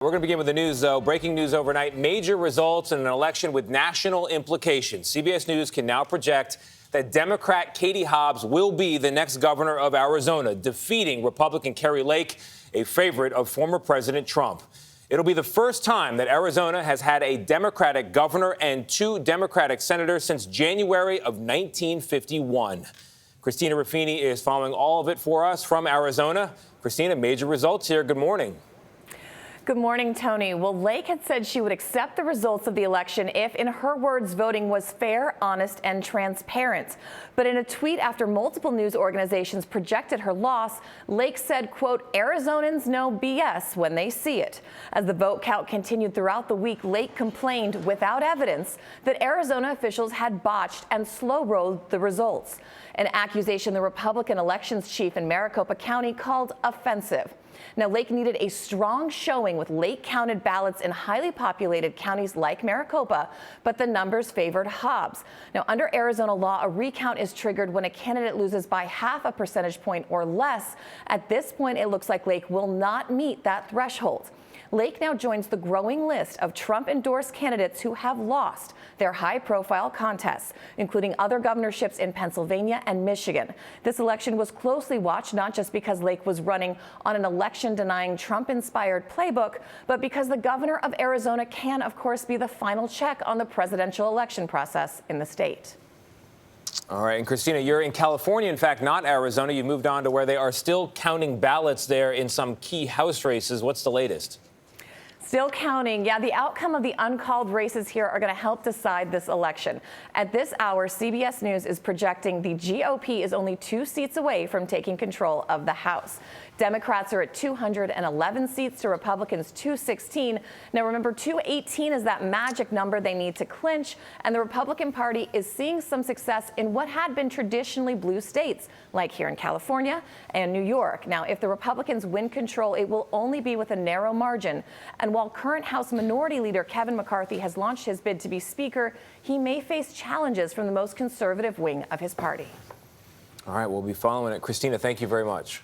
we're going to begin with the news, though. Breaking news overnight, major results in an election with national implications. CBS News can now project that Democrat Katie Hobbs will be the next governor of Arizona, defeating Republican Kari Lake, a favorite of former President Trump. It'll be the first time that Arizona has had a Democratic governor and 2 Democratic senators since January of 1951. Christina Ruffini is following all of it for us from Arizona. Christina, major results here. Good morning. Good morning, Tony. Well, Lake had said she would accept the results of the election if, in her words, voting was fair, honest, and transparent. But in a tweet after multiple news organizations projected her loss, Lake said, quote, "Arizonans know BS when they see it." As the vote count continued throughout the week, Lake complained, without evidence, that Arizona officials had botched and slow-rolled the results, an accusation the Republican elections chief in Maricopa County called offensive. Now, Lake needed a strong showing with late-counted ballots in highly populated counties like Maricopa, but the numbers favored Hobbs. Now, under Arizona law, a recount is triggered when a candidate loses by half a percentage point or less. At this point, it looks like Lake will not meet that threshold. Lake now joins the growing list of Trump-endorsed candidates who have lost their high-profile contests, including other governorships in Pennsylvania and Michigan. This election was closely watched, not just because Lake was running on an election-denying Trump-inspired playbook, but because the governor of Arizona can, of course, be the final check on the presidential election process in the state. All right, and Christina, you're in California, in fact, not Arizona. You moved on to where they are still counting ballots there in some key House races. What's the latest? Still counting. Yeah, the outcome of the uncalled races here are going to help decide this election. At this hour, CBS News is projecting the GOP is only 2 seats away from taking control of the House. Democrats are at 211 seats to Republicans 216. Now, remember, 218 is that magic number they need to clinch, and the Republican Party is seeing some success in what had been traditionally blue states, like here in California and New York. Now, if the Republicans win control, it will only be with a narrow margin. And while current House Minority Leader Kevin McCarthy has launched his bid to be Speaker, he may face challenges from the most conservative wing of his party. All right, we'll be following it. Christina, thank you very much.